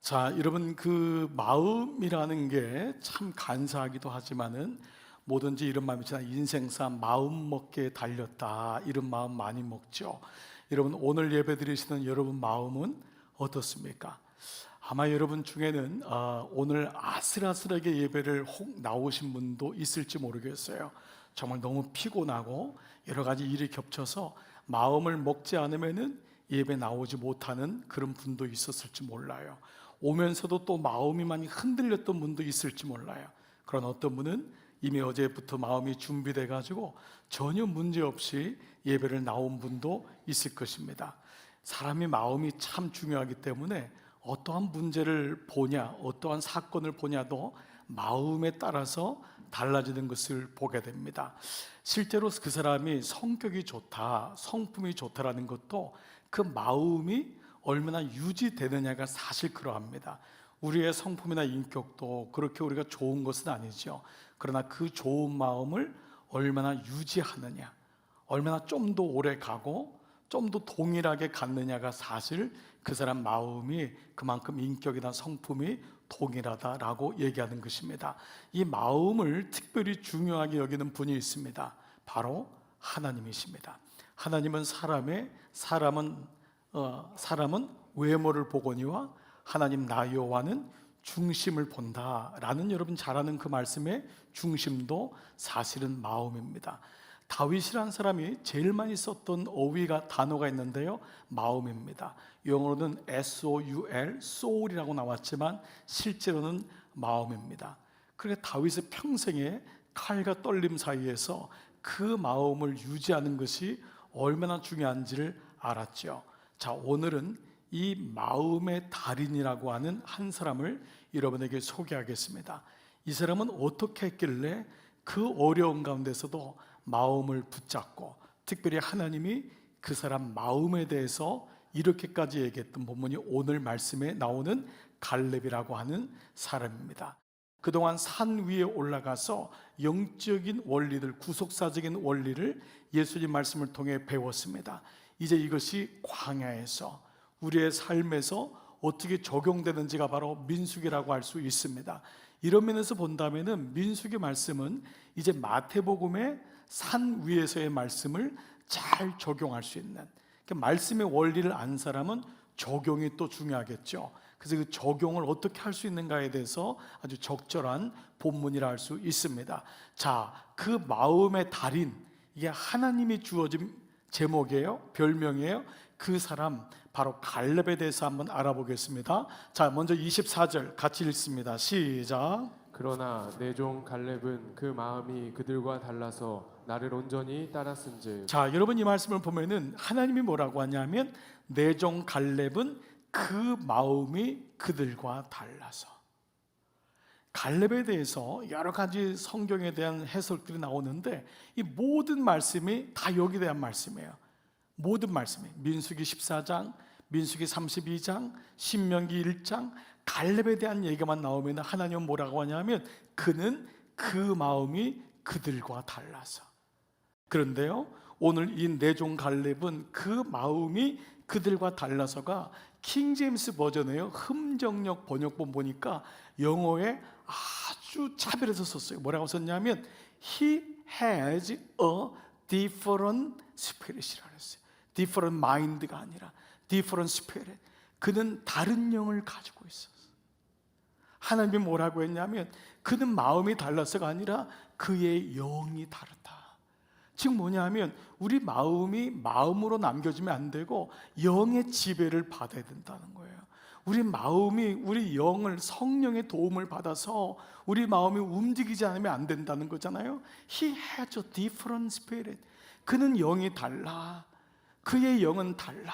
자, 여러분 그 마음이라는 게 참 간사하기도 하지만은 뭐든지 이런 마음이 있잖아요. 인생사 마음 먹기에 달렸다. 이런 마음 많이 먹죠. 여러분 오늘 예배 드리시는 여러분 마음은 어떻습니까? 아마 여러분 중에는 오늘 아슬아슬하게 예배를 혹 나오신 분도 있을지 모르겠어요. 정말 너무 피곤하고 여러 가지 일이 겹쳐서 마음을 먹지 않으면은 예배 나오지 못하는 그런 분도 있었을지 몰라요. 오면서도 또 마음이 많이 흔들렸던 분도 있을지 몰라요. 그런 어떤 분은 이미 어제부터 마음이 준비돼 가지고 전혀 문제 없이 예배를 나온 분도 있을 것입니다. 사람의 마음이 참 중요하기 때문에 어떠한 문제를 보냐, 어떠한 사건을 보냐도 마음에 따라서 달라지는 것을 보게 됩니다. 실제로 그 사람이 성격이 좋다, 성품이 좋다라는 것도 그 마음이 얼마나 유지되느냐가 사실 그러합니다. 우리의 성품이나 인격도 그렇게 우리가 좋은 것은 아니죠. 그러나 그 좋은 마음을 얼마나 유지하느냐, 얼마나 좀 더 오래 가고 좀 더 동일하게 갖느냐가 사실 그 사람 마음이 그만큼 인격이나 성품이 동일하다라고 얘기하는 것입니다. 이 마음을 특별히 중요하게 여기는 분이 있습니다. 바로 하나님이십니다. 하나님은 사람은 외모를 보거니와 하나님 나 여호와는 중심을 본다라는 여러분 잘 아는 그 말씀의 중심도 사실은 마음입니다. 다윗이라는 사람이 제일 많이 썼던 단어가 있는데요, 마음입니다. 영어로는 S-O-U-L, soul이라고 나왔지만 실제로는 마음입니다. 그래 다윗의 평생에 칼과 떨림 사이에서 그 마음을 유지하는 것이 얼마나 중요한지를 알았죠. 자, 오늘은 이 마음의 달인이라고 하는 한 사람을 여러분에게 소개하겠습니다. 이 사람은 어떻게 했길래 그 어려운 가운데서도 마음을 붙잡고, 특별히 하나님이 그 사람 마음에 대해서 이렇게까지 얘기했던 본문이 오늘 말씀에 나오는 갈렙이라고 하는 사람입니다. 그동안 산 위에 올라가서 영적인 원리들, 구속사적인 원리를 예수님 말씀을 통해 배웠습니다. 이제 이것이 광야에서 우리의 삶에서 어떻게 적용되는지가 바로 민수기라고 할 수 있습니다. 이런 면에서 본다면은 민수기 말씀은 이제 마태복음의 산 위에서의 말씀을 잘 적용할 수 있는, 말씀의 원리를 아는 사람은 적용이 또 중요하겠죠. 그래서 그 적용을 어떻게 할 수 있는가에 대해서 아주 적절한 본문이라 할 수 있습니다. 자, 그 마음의 달인, 이게 하나님이 주어진 제목이에요, 별명이에요. 그 사람 바로 갈렙에 대해서 한번 알아보겠습니다. 자, 먼저 24절 같이 읽습니다. 시작. 그러나 내 종 갈렙은 그 마음이 그들과 달라서 나를 온전히 따랐은즉. 자, 여러분 이 말씀을 보면은 하나님이 뭐라고 하냐면 내 종 갈렙은 그 마음이 그들과 달라서. 갈렙에 대해서 여러 가지 성경에 대한 해석들이 나오는데 이 모든 말씀이 다 여기에 대한 말씀이에요. 모든 말씀이 민수기 14장, 민수기 32장, 신명기 1장, 갈렙에 대한 얘기만 나오면 하나님은 뭐라고 하냐면 그는 그 마음이 그들과 달라서. 그런데요, 오늘 이 내 종 갈렙은 그 마음이 그들과 달라서가 킹제임스 버전에요, 흠정력 번역본 보니까 영어에 아주 차별해서 썼어요. 뭐라고 썼냐면 He has a different spirit이라고 했어요. different mind가 아니라 different spirit. 그는 다른 영을 가지고 있었어요. 하나님이 뭐라고 했냐면 그는 마음이 달라서가 아니라 그의 영이 다르다. 즉 뭐냐면 우리 마음이 마음으로 남겨지면 안 되고 영의 지배를 받아야 된다는 거예요. 우리 마음이 우리 영을, 성령의 도움을 받아서 우리 마음이 움직이지 않으면 안 된다는 거잖아요. He has a different spirit. 그는 영이 달라. 그의 영은 달라.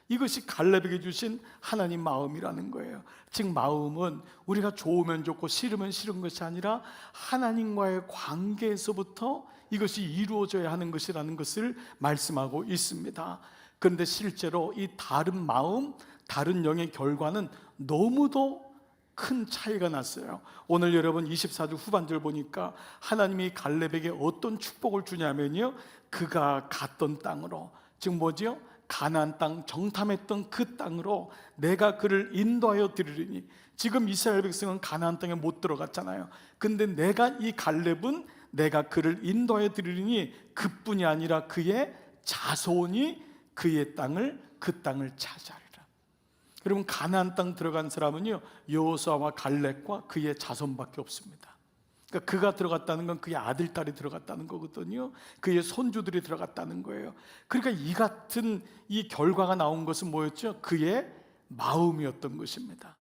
이것이 갈렙에게 주신 하나님 마음이라는 거예요. 즉 마음은 우리가 좋으면 좋고 싫으면 싫은 것이 아니라 하나님과의 관계에서부터 이것이 이루어져야 하는 것이라는 것을 말씀하고 있습니다. 그런데 실제로 이 다른 마음, 다른 영의 결과는 너무도 큰 차이가 났어요. 오늘 여러분 24절 후반절 보니까 하나님이 갈렙에게 어떤 축복을 주냐면요, 그가 갔던 땅으로, 즉 뭐죠? 가나안 땅 정탐했던 그 땅으로 내가 그를 인도하여 드리리니. 지금 이스라엘 백성은 가나안 땅에 못 들어갔잖아요. 근데 내가 이 갈렙은 내가 그를 인도하여 드리리니 그뿐이 아니라 그의 자손이 그 땅을 차지하리라. 여러분, 가나안 땅 들어간 사람은요 여호수아와 갈렙과 그의 자손밖에 없습니다. 그러니까 그가 들어갔다는 건 그의 아들, 딸이 들어갔다는 거거든요. 그의 손주들이 들어갔다는 거예요. 그러니까 이 같은 이 결과가 나온 것은 뭐였죠? 그의 마음이었던 것입니다.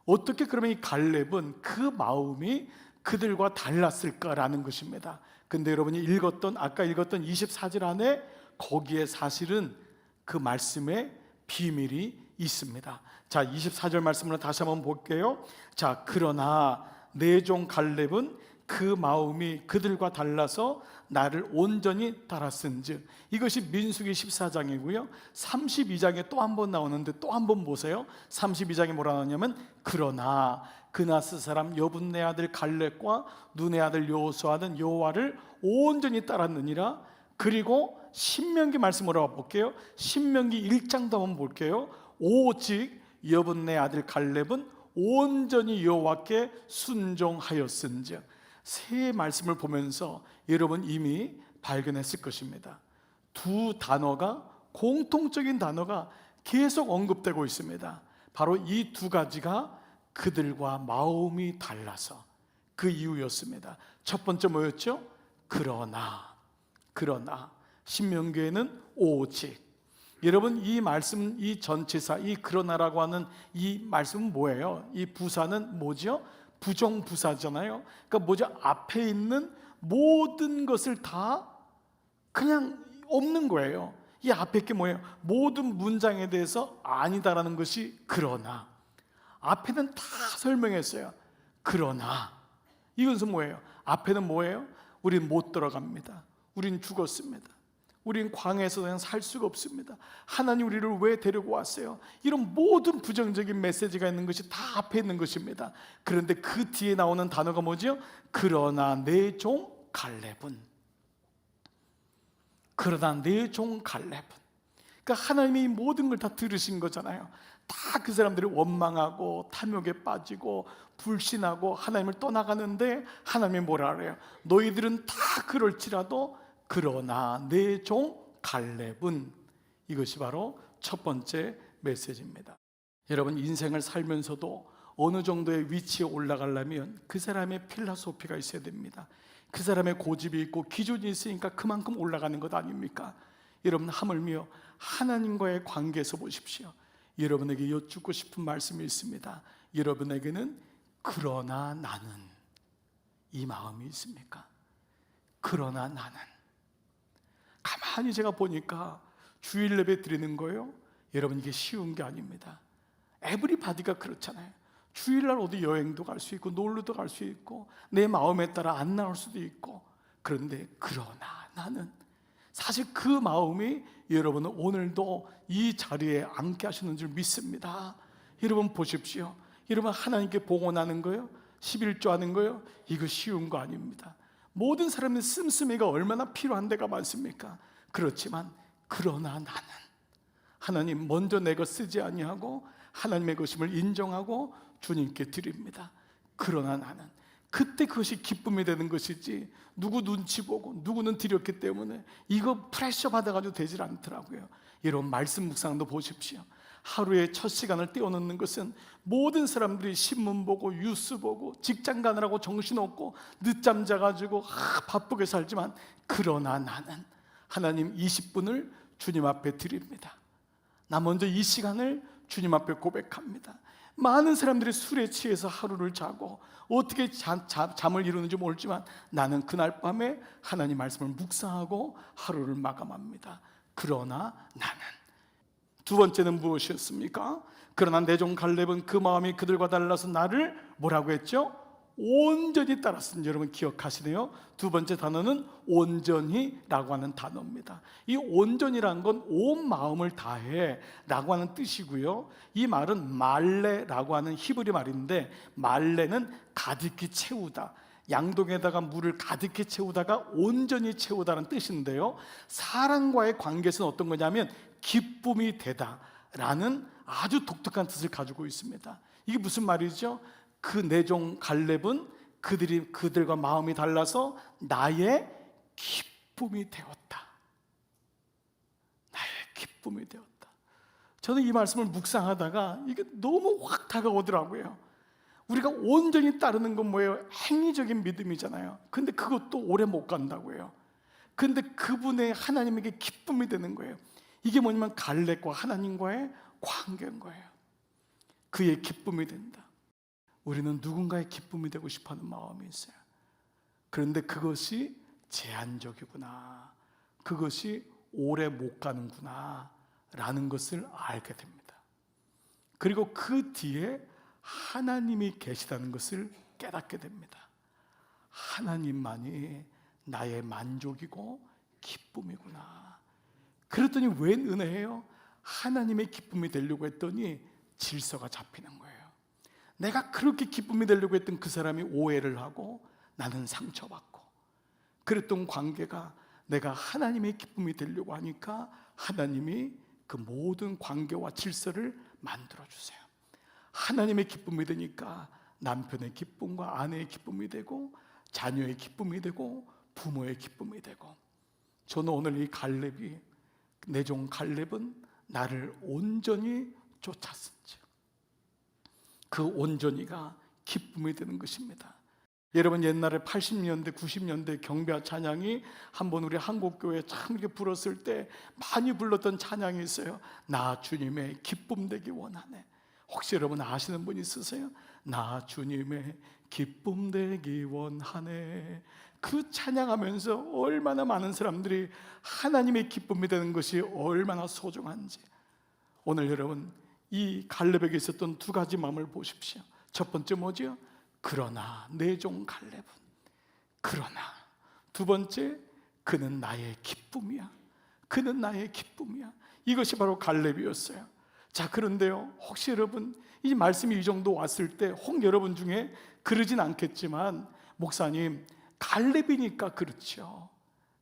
어떻게 그러면 이 갈렙은 그 마음이 그들과 달랐을까라는 것입니다. 근데 여러분이 아까 읽었던 24절 안에 거기에 사실은 그 말씀에 비밀이 있습니다. 자, 24절 말씀을 다시 한번 볼게요. 자, 그러나 내 종 갈렙은 그 마음이 그들과 달라서 나를 온전히 따랐은즉. 이것이 민수기 14장이고요 32장에 또 한 번 나오는데 또 한 번 보세요. 32장에 뭐라 나오냐면 그러나 그나스 사람 여분네 아들 갈렙과 눈의 아들 여호수아는 여호와를 온전히 따랐느니라. 그리고 신명기 말씀으로 볼게요. 신명기 1장도 한번 볼게요. 오직 여분네 아들 갈렙은 온전히 여호와께 순종하였은즉. 세 말씀을 보면서 여러분 이미 발견했을 것입니다. 두 단어가, 공통적인 단어가 계속 언급되고 있습니다. 바로 이 두 가지가 그들과 마음이 달라서 그 이유였습니다. 첫 번째 뭐였죠? 그러나. 신명기에는 오직. 여러분, 이 말씀, 이 전치사, 이 그러나라고 하는 이 말씀은 뭐예요? 이 부사는 뭐죠? 부정부사잖아요. 그러니까 뭐죠? 앞에 있는 모든 것을 다 그냥 없는 거예요. 이 앞에 게 뭐예요? 모든 문장에 대해서 아니다라는 것이 그러나. 앞에는 다 설명했어요. 그러나. 이것은 뭐예요? 앞에는 뭐예요? 우린 못 들어갑니다. 우린 죽었습니다. 우린 광야에서 그냥 살 수가 없습니다. 하나님 우리를 왜 데리고 왔어요? 이런 모든 부정적인 메시지가 있는 것이 다 앞에 있는 것입니다. 그런데 그 뒤에 나오는 단어가 뭐죠? 그러나 내 종 갈렙은. 그러나 내 종 갈렙은. 그러니까 하나님이 이 모든 걸 다 들으신 거잖아요. 다 그 사람들이 원망하고 탐욕에 빠지고 불신하고 하나님을 떠나가는데 하나님이 뭐라 그래요? 너희들은 다 그럴지라도 그러나 내 종 갈렙은. 이것이 바로 첫 번째 메시지입니다. 여러분, 인생을 살면서도 어느 정도의 위치에 올라가려면 그 사람의 필라소피가 있어야 됩니다. 그 사람의 고집이 있고 기준이 있으니까 그만큼 올라가는 것 아닙니까? 여러분, 하물며 하나님과의 관계에서 보십시오. 여러분에게 여쭙고 싶은 말씀이 있습니다. 여러분에게는 그러나 나는, 이 마음이 있습니까? 그러나 나는. 가만히 제가 보니까 주일 예배 드리는 거예요. 여러분, 이게 쉬운 게 아닙니다. 에브리바디가 그렇잖아요. 주일날 어디 여행도 갈 수 있고 놀러도 갈 수 있고 내 마음에 따라 안 나올 수도 있고. 그런데 그러나 나는, 사실 그 마음이 여러분은 오늘도 이 자리에 앉게 하시는 줄 믿습니다. 여러분 보십시오. 여러분, 하나님께 봉헌하는 거요, 11조 하는 거요, 이거 쉬운 거 아닙니다. 모든 사람의 씀씀이가 얼마나 필요한 데가 많습니까? 그렇지만 그러나 나는, 하나님 먼저 내 것 쓰지 아니하고 하나님의 것임을 인정하고 주님께 드립니다. 그러나 나는, 그때 그것이 기쁨이 되는 것이지 누구 눈치 보고 누구는 드렸기 때문에 이거 프레셔 받아가지고 되질 않더라고요. 여러분, 말씀 묵상도 보십시오. 하루의 첫 시간을 떼어놓는 것은 모든 사람들이 신문 보고 뉴스 보고 직장 가느라고 정신없고 늦잠 자가지고 바쁘게 살지만, 그러나 나는 하나님 20분을 주님 앞에 드립니다. 나 먼저 이 시간을 주님 앞에 고백합니다. 많은 사람들이 술에 취해서 하루를 자고 어떻게 잠을 이루는지 모르지만 나는 그날 밤에 하나님 말씀을 묵상하고 하루를 마감합니다. 그러나 나는. 두 번째는 무엇이었습니까? 그러나 내 종 갈렙은 그 마음이 그들과 달라서 나를 뭐라고 했죠? 온전히 따랐으니. 여러분 기억하시네요. 두 번째 단어는 온전히라고 하는 단어입니다. 이 온전이란 건 온 마음을 다해 라고 하는 뜻이고요, 이 말은 말레라고 하는 히브리 말인데, 말레는 가득히 채우다, 양동에다가 물을 가득히 채우다가 온전히 채우다는 뜻인데요, 사람과의 관계에서는 어떤 거냐면 기쁨이 되다라는 아주 독특한 뜻을 가지고 있습니다. 이게 무슨 말이죠? 그 내 종 갈렙은 그들과 마음이 달라서 나의 기쁨이 되었다. 나의 기쁨이 되었다. 저는 이 말씀을 묵상하다가 이게 너무 확 다가오더라고요. 우리가 온전히 따르는 건 뭐예요? 행위적인 믿음이잖아요. 근데 그것도 오래 못 간다고요. 근데 그분의 하나님에게 기쁨이 되는 거예요. 이게 뭐냐면 갈렙과 하나님과의 관계인 거예요. 그의 기쁨이 된다. 우리는 누군가의 기쁨이 되고 싶어하는 마음이 있어요. 그런데 그것이 제한적이구나, 그것이 오래 못 가는구나 라는 것을 알게 됩니다. 그리고 그 뒤에 하나님이 계시다는 것을 깨닫게 됩니다. 하나님만이 나의 만족이고 기쁨이구나. 그랬더니 웬 은혜예요? 하나님의 기쁨이 되려고 했더니 질서가 잡히는 거예요. 내가 그렇게 기쁨이 되려고 했던 그 사람이 오해를 하고 나는 상처받고, 그랬던 관계가 내가 하나님의 기쁨이 되려고 하니까 하나님이 그 모든 관계와 질서를 만들어주세요. 하나님의 기쁨이 되니까 남편의 기쁨과 아내의 기쁨이 되고, 자녀의 기쁨이 되고, 부모의 기쁨이 되고. 저는 오늘 이 갈렙이, 내 종 갈렙은 나를 온전히 쫓았은지, 그 온전히가 기쁨이 되는 것입니다. 여러분, 옛날에 80년대 90년대 경배와 찬양이 한번 우리 한국교회에 참 이렇게 불었을 때 많이 불렀던 찬양이 있어요. 나 주님의 기쁨 되기 원하네. 혹시 여러분 아시는 분 있으세요? 나 주님의 기쁨 되기 원하네. 그 찬양하면서 얼마나 많은 사람들이 하나님의 기쁨이 되는 것이 얼마나 소중한지. 오늘 여러분, 이 갈렙에게 있었던 두 가지 마음을 보십시오. 첫 번째 뭐죠? 그러나 내 종 갈렙은, 그러나. 두 번째, 그는 나의 기쁨이야. 그는 나의 기쁨이야. 이것이 바로 갈렙이었어요. 자, 그런데요, 혹시 여러분 이 말씀이 이 정도 왔을 때 혹 여러분 중에 그러진 않겠지만, 목사님 갈렙이니까 그렇죠.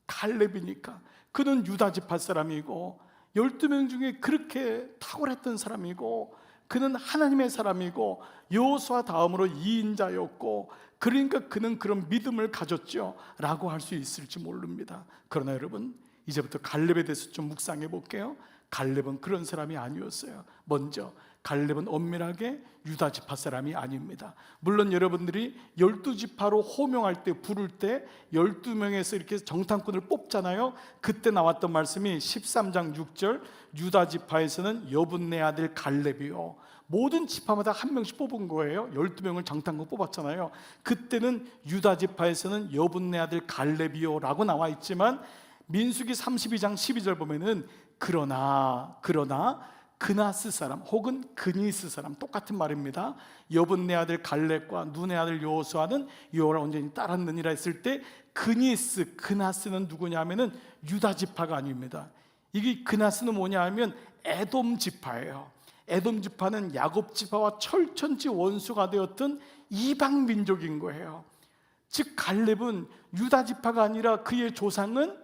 갈렙이니까. 그는 유다 지파 사람이고 12명 중에 그렇게 탁월했던 사람이고, 그는 하나님의 사람이고 여호수아 다음으로 2인자였고, 그러니까 그는 그런 믿음을 가졌죠 라고 할 수 있을지 모릅니다. 그러나 여러분, 이제부터 갈렙에 대해서 좀 묵상해 볼게요. 갈렙은 그런 사람이 아니었어요. 먼저, 갈렙은 엄밀하게 유다 지파 사람이 아닙니다. 물론 여러분들이 12지파로 호명할 때, 부를 때 12명에서 이렇게 정탐꾼을 뽑잖아요. 그때 나왔던 말씀이 13장 6절, 유다 지파에서는 여분네 아들 갈렙이요. 모든 지파마다 한 명씩 뽑은 거예요. 12명을 정탐꾼 뽑았잖아요. 그때는 유다 지파에서는 여분네 아들 갈렙이요 라고 나와 있지만, 민수기 32장 12절 보면은 그러나 그나스 사람 혹은 그니스 사람, 똑같은 말입니다. 여분네 아들 갈렙과 눈의 아들 여호수아는 여호와를 온전히 따랐느니라 했을 때, 그나스는 누구냐면은 유다 지파가 아닙니다. 이게 그나스는 뭐냐 하면 에돔 지파예요. 에돔 지파는 야곱 지파와 철천지 원수가 되었던 이방 민족인 거예요. 즉 갈렙은 유다 지파가 아니라 그의 조상은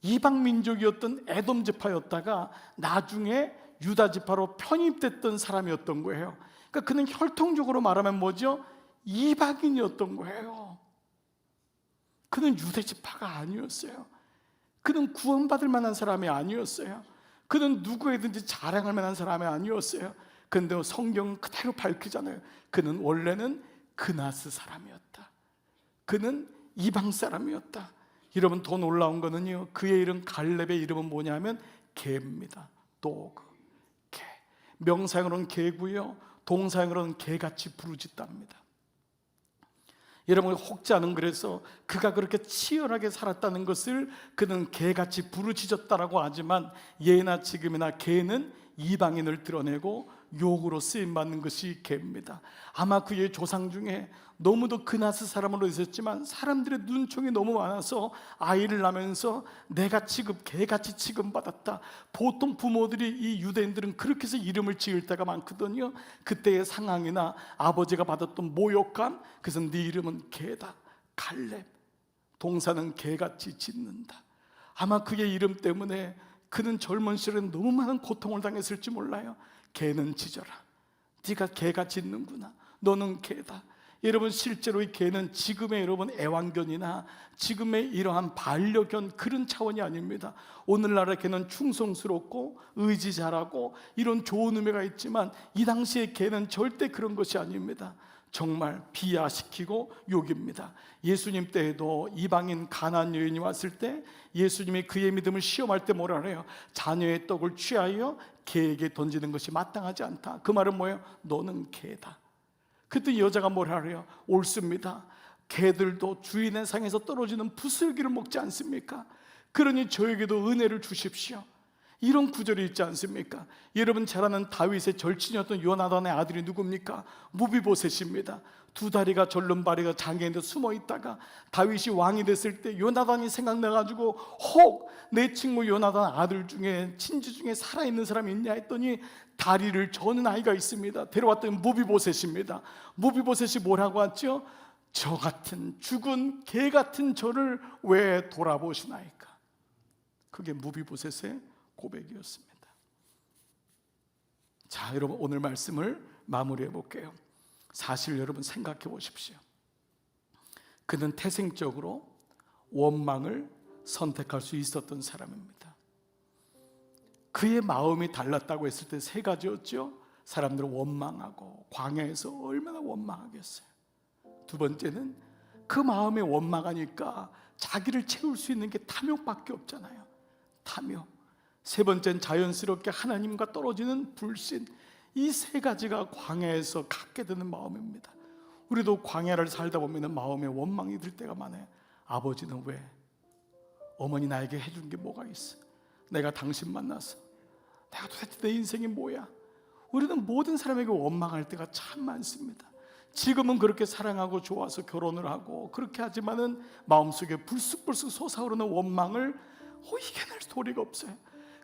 이방 민족이었던 에돔 지파였다가 나중에 유다 지파로 편입됐던 사람이었던 거예요. 그러니까 그는 혈통적으로 말하면 뭐죠? 이방인이었던 거예요. 그는 유대 지파가 아니었어요. 그는 구원받을 만한 사람이 아니었어요. 그는 누구에든지 자랑할 만한 사람이 아니었어요. 그런데 성경은 그대로 밝히잖아요. 그는 원래는 그나스 사람이었다. 그는 이방 사람이었다. 여러분, 더 놀라운 거는요, 그의 이름 갈렙의 이름은 뭐냐면 개입니다. 도그, 개. 명사형으로는 개고요, 동사형으로는 개같이 부르짖답니다. 여러분, 혹자는 그래서 그가 그렇게 치열하게 살았다는 것을 그는 개같이 부르짖었다라고 하지만, 예나 지금이나 개는 이방인을 드러내고 욕으로 쓰임받는 것이 개입니다. 아마 그의 조상 중에 너무도 그나스 사람으로 있었지만 사람들의 눈총이 너무 많아서 아이를 낳으면서 내가 개같이 취급받았다. 보통 부모들이, 이 유대인들은 그렇게 해서 이름을 지을 때가 많거든요. 그때의 상황이나 아버지가 받았던 모욕감, 그래서 네 이름은 개다, 갈렙, 동사는 개같이 짖는다. 아마 그의 이름 때문에 그는 젊은 시절에 너무 많은 고통을 당했을지 몰라요. 개는 짖어라. 네가 개가 짖는구나. 너는 개다. 여러분, 실제로 이 개는 지금의 여러분 애완견이나 지금의 이러한 반려견 그런 차원이 아닙니다. 오늘날의 개는 충성스럽고 의지 잘하고 이런 좋은 의미가 있지만 이 당시의 개는 절대 그런 것이 아닙니다. 정말 비하시키고 욕입니다. 예수님 때에도 이방인 가나안 여인이 왔을 때 예수님이 그의 믿음을 시험할 때 뭐라 그래요? 자녀의 떡을 취하여 개에게 던지는 것이 마땅하지 않다. 그 말은 뭐예요? 너는 개다. 그때 여자가 뭐라 그래요? 옳습니다. 개들도 주인의 상에서 떨어지는 부스러기를 먹지 않습니까? 그러니 저에게도 은혜를 주십시오. 이런 구절이 있지 않습니까? 여러분 잘 아는 다윗의 절친이었던 요나단의 아들이 누굽니까? 무비보셋입니다. 두 다리가 절름발이가 장애인데 숨어 있다가 다윗이 왕이 됐을 때 요나단이 생각나가지고 혹 내 친구 요나단 아들 중에 친지 중에 살아있는 사람이 있냐 했더니 다리를 저는 아이가 있습니다. 데려왔더니 무비보셋입니다. 무비보셋이 뭐라고 했죠? 저 같은 죽은 개 같은 저를 왜 돌아보시나이까? 그게 무비보셋의 고백이었습니다. 자, 여러분 오늘 말씀을 마무리해 볼게요. 사실 여러분 생각해 보십시오. 그는 태생적으로 원망을 선택할 수 있었던 사람입니다. 그의 마음이 달랐다고 했을 때 세 가지였죠. 사람들은 원망하고 광야에서 얼마나 원망하겠어요. 두 번째는 그 마음에 원망하니까 자기를 채울 수 있는 게 탐욕밖에 없잖아요. 탐욕. 세 번째는 자연스럽게 하나님과 떨어지는 불신. 이 세 가지가 광야에서 갖게 되는 마음입니다. 우리도 광야를 살다 보면 마음에 원망이 들 때가 많아요. 아버지는 왜? 어머니 나에게 해준 게 뭐가 있어? 내가 당신 만나서 내가 도대체 내 인생이 뭐야? 우리는 모든 사람에게 원망할 때가 참 많습니다. 지금은 그렇게 사랑하고 좋아서 결혼을 하고 그렇게 하지만은 마음속에 불쑥불쑥 솟아오르는 원망을 이겨낼 도리가 없어요.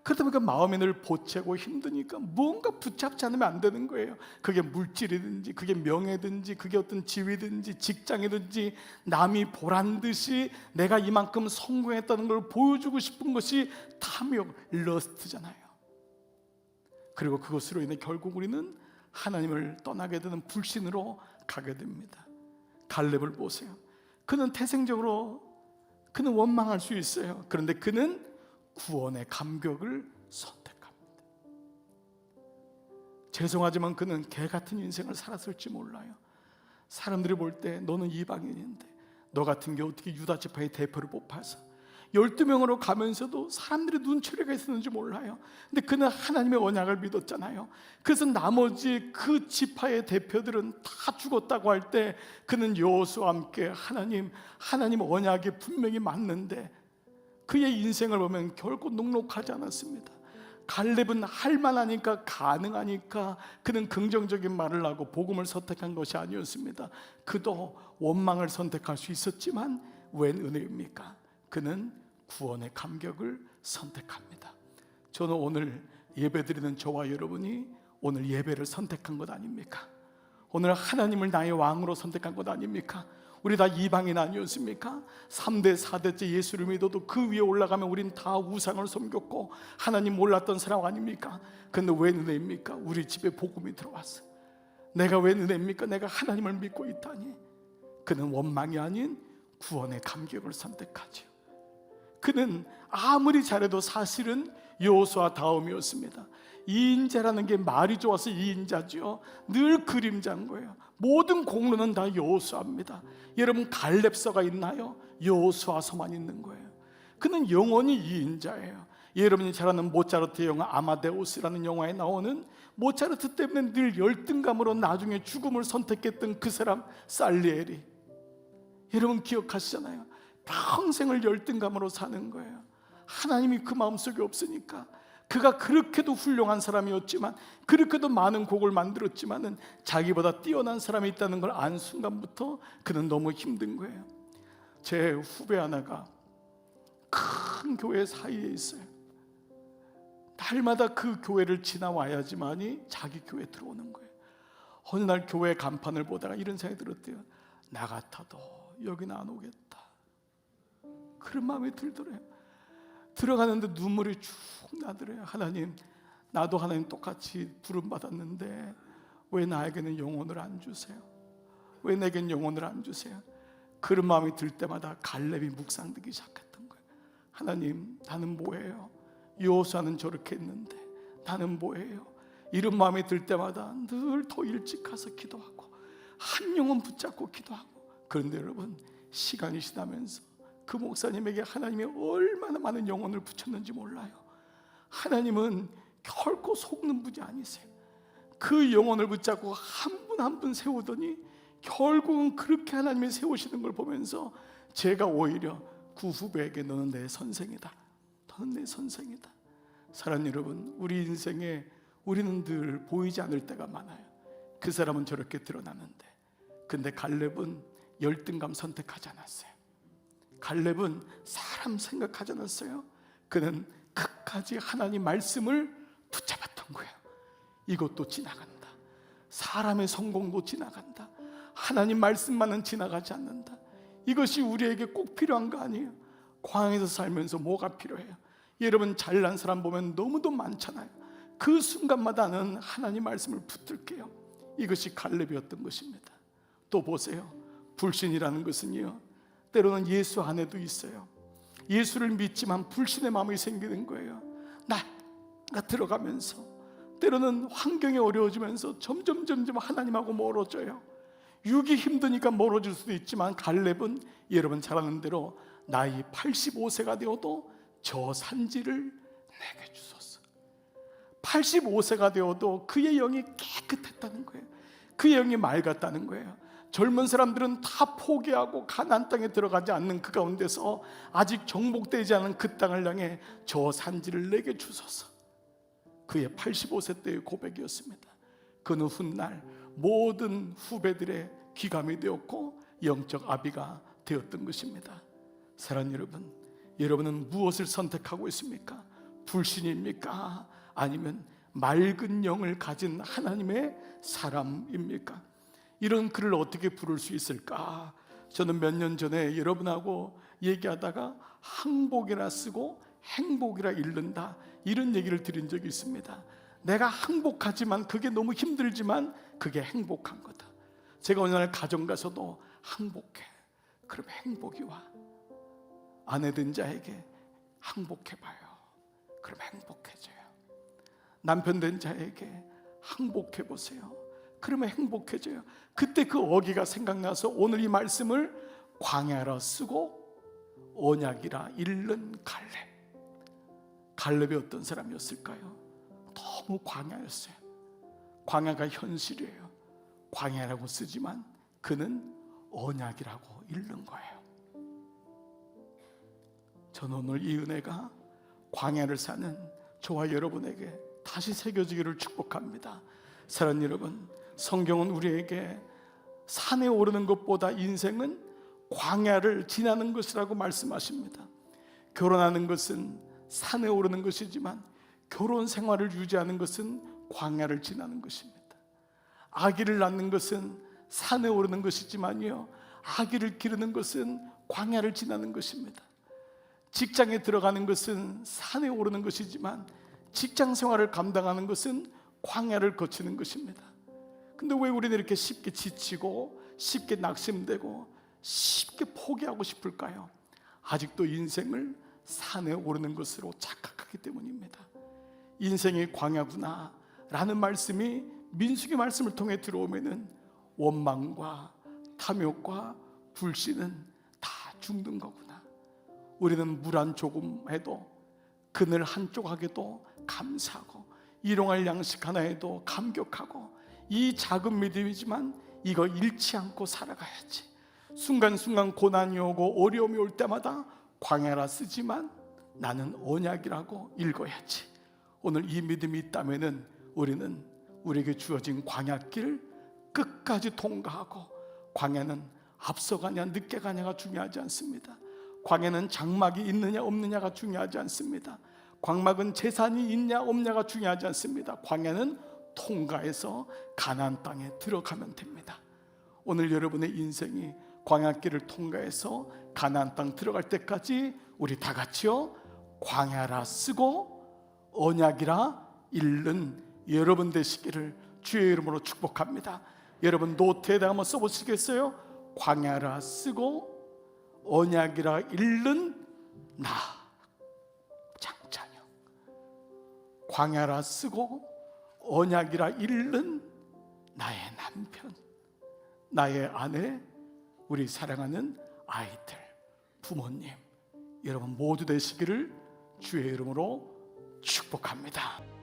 그러다 보니까 마음이 늘 보채고 힘드니까 뭔가 붙잡지 않으면 안 되는 거예요. 그게 물질이든지 그게 명예든지 그게 어떤 지위든지 직장이든지 남이 보란 듯이 내가 이만큼 성공했다는 걸 보여주고 싶은 것이 탐욕, 러스트잖아요. 그리고 그것으로 인해 결국 우리는 하나님을 떠나게 되는 불신으로 가게 됩니다. 갈렙을 보세요. 그는 태생적으로 그는 원망할 수 있어요. 그런데 그는 구원의 감격을 선택합니다. 죄송하지만 그는 개 같은 인생을 살았을지 몰라요. 사람들이 볼 때 너는 이방인인데 너 같은 게 어떻게 유다 지파의 대표를 뽑아서 12명으로 가면서도 사람들의 눈초리가 있었는지 몰라요. 근데 그는 하나님의 언약을 믿었잖아요. 그래서 나머지 그 지파의 대표들은 다 죽었다고 할 때 그는 여호수아와 함께 하나님 언약이 분명히 맞는데 그의 인생을 보면 결코 녹록하지 않았습니다. 갈렙은 할만하니까 가능하니까 그는 긍정적인 말을 하고 복음을 선택한 것이 아니었습니다. 그도 원망을 선택할 수 있었지만 웬 은혜입니까? 그는 구원의 감격을 선택합니다. 저는 오늘 예배드리는 저와 여러분이 오늘 예배를 선택한 것 아닙니까? 오늘 하나님을 나의 왕으로 선택한 것 아닙니까? 우리 다 이방인 아니었습니까? 3대 4대째 예수를 믿어도 그 위에 올라가면 우린 다 우상을 섬겼고 하나님 몰랐던 사람 아닙니까? 근데 왜 은혜입니까? 우리 집에 복음이 들어왔어. 내가 왜 은혜입니까? 내가 하나님을 믿고 있다니. 그는 원망이 아닌 구원의 감격을 선택하죠. 그는 아무리 잘해도 사실은 여호수아 다음이었습니다. 이인자라는 게 말이 좋아서 이인자죠. 늘 그림자인 거예요. 모든 공로는 다 여호수아입니다. 여러분 갈렙서가 있나요? 여호수아서만 있는 거예요. 그는 영원히 이인자예요. 여러분이 잘 아는 모차르트 영화 아마데우스라는 영화에 나오는 모차르트 때문에 늘 열등감으로 나중에 죽음을 선택했던 그 사람 살리에리. 여러분 기억하시잖아요. 평생을 열등감으로 사는 거예요. 하나님이 그 마음속에 없으니까. 그가 그렇게도 훌륭한 사람이었지만 그렇게도 많은 곡을 만들었지만은 자기보다 뛰어난 사람이 있다는 걸 안 순간부터 그는 너무 힘든 거예요. 제 후배 하나가 큰 교회 사이에 있어요. 날마다 그 교회를 지나와야지만이 자기 교회에 들어오는 거예요. 어느 날 교회 간판을 보다가 이런 생각이 들었대요. 나 같아도 여기는 안 오겠다. 그런 마음이 들더래요. 들어가는데 눈물이 쭉 나더래요. 하나님, 나도 하나님 똑같이 부름받았는데 왜 나에게는 영혼을 안 주세요? 왜 내겐 영혼을 안 주세요? 그런 마음이 들 때마다 갈렙이 묵상되기 시작했던 거예요. 하나님, 나는 뭐예요? 여호수아는 저렇게 했는데 나는 뭐예요? 이런 마음이 들 때마다 늘 더 일찍 가서 기도하고 한 영혼 붙잡고 기도하고. 그런데 여러분, 시간이 지나면서 그 목사님에게 하나님이 얼마나 많은 영혼을 붙였는지 몰라요. 하나님은 결코 속는 분이 아니세요. 그 영혼을 붙잡고 한 분 한 분 세우더니 결국은 그렇게 하나님이 세우시는 걸 보면서 제가 오히려 그 후배에게 너는 내 선생이다, 너는 내 선생이다. 사랑하는 여러분, 우리 인생에 우리는 늘 보이지 않을 때가 많아요. 그 사람은 저렇게 드러나는데, 근데 갈렙은 열등감 선택하지 않았어요. 갈렙은 사람 생각하지 않았어요. 그는 끝까지 하나님 말씀을 붙잡았던 거예요. 이것도 지나간다. 사람의 성공도 지나간다. 하나님 말씀만은 지나가지 않는다. 이것이 우리에게 꼭 필요한 거 아니에요? 광야에서 살면서 뭐가 필요해요? 여러분, 잘난 사람 보면 너무도 많잖아요. 그 순간마다는 하나님 말씀을 붙들게요. 이것이 갈렙이었던 것입니다. 또 보세요. 불신이라는 것은요, 때로는 예수 안에도 있어요. 예수를 믿지만 불신의 마음이 생기는 거예요. 나가 들어가면서 때로는 환경이 어려워지면서 점점 하나님하고 멀어져요. 육이 힘드니까 멀어질 수도 있지만 갈렙은 여러분 잘 아는 대로 나이 85세가 되어도 저 산지를 내게 주소서. 85세가 되어도 그의 영이 깨끗했다는 거예요. 그의 영이 맑았다는 거예요. 젊은 사람들은 다 포기하고 가나안 땅에 들어가지 않는 그 가운데서 아직 정복되지 않은 그 땅을 향해 저 산지를 내게 주소서. 그의 85세 때의 고백이었습니다. 그는 훗날 모든 후배들의 귀감이 되었고 영적 아비가 되었던 것입니다. 사랑하는 여러분, 여러분은 무엇을 선택하고 있습니까? 불신입니까? 아니면 맑은 영을 가진 하나님의 사람입니까? 이런 글을 어떻게 부를 수 있을까? 저는 몇 년 전에 여러분하고 얘기하다가 항복이라 쓰고 행복이라 읽는다, 이런 얘기를 드린 적이 있습니다. 내가 항복하지만 그게 너무 힘들지만 그게 행복한 거다. 제가 어느 날 가정 가서도 항복해, 그럼 행복이 와. 아내 된 자에게 항복해봐요, 그럼 행복해져요. 남편 된 자에게 항복해보세요, 그러면 행복해져요. 그때 그 어기가 생각나서 오늘 이 말씀을 광야라 쓰고 언약이라 읽는 갈렙. 갈렙이 어떤 사람이었을까요? 너무 광야였어요. 광야가 현실이에요. 광야라고 쓰지만 그는 언약이라고 읽는 거예요. 저는 오늘 이 은혜가 광야를 사는 저와 여러분에게 다시 새겨지기를 축복합니다. 사랑하는 여러분, 성경은 우리에게 산에 오르는 것보다 인생은 광야를 지나는 것이라고 말씀하십니다. 결혼하는 것은 산에 오르는 것이지만 결혼 생활을 유지하는 것은 광야를 지나는 것입니다. 아기를 낳는 것은 산에 오르는 것이지만요, 아기를 기르는 것은 광야를 지나는 것입니다. 직장에 들어가는 것은 산에 오르는 것이지만 직장 생활을 감당하는 것은 광야를 거치는 것입니다. 근데 왜 우리는 이렇게 쉽게 지치고 쉽게 낙심되고 쉽게 포기하고 싶을까요? 아직도 인생을 산에 오르는 것으로 착각하기 때문입니다. 인생이 광야구나 라는 말씀이 민수기 말씀을 통해 들어오면은 원망과 탐욕과 불신은 다 죽는 거구나. 우리는 물 한 조금 해도, 그늘 한 조각에도 감사하고, 일용할 양식 하나에도 감격하고, 이 작은 믿음이지만 이거 잃지 않고 살아가야지. 순간순간 고난이 오고 어려움이 올 때마다 광야라 쓰지만 나는 언약이라고 읽어야지. 오늘 이 믿음이 있다면은 우리는 우리에게 주어진 광야길 끝까지 통과하고, 광야는 앞서가냐 늦게 가냐가 중요하지 않습니다. 광야는 장막이 있느냐 없느냐가 중요하지 않습니다. 광막은 재산이 있냐 없냐가 중요하지 않습니다. 광야는 통과해서 가나안 땅에 들어가면 됩니다. 오늘 여러분의 인생이 광야길을 통과해서 가나안 땅 들어갈 때까지 우리 다 같이요, 광야라 쓰고 언약이라 읽는 여러분 되시기를 주의 이름으로 축복합니다. 여러분 노트에다 한번 써보시겠어요? 광야라 쓰고 언약이라 읽는 나 장찬영, 광야라 쓰고 언약이라 읽는 나의 남편, 나의 아내, 우리 사랑하는 아이들, 부모님, 여러분 모두 되시기를 주의 이름으로 축복합니다.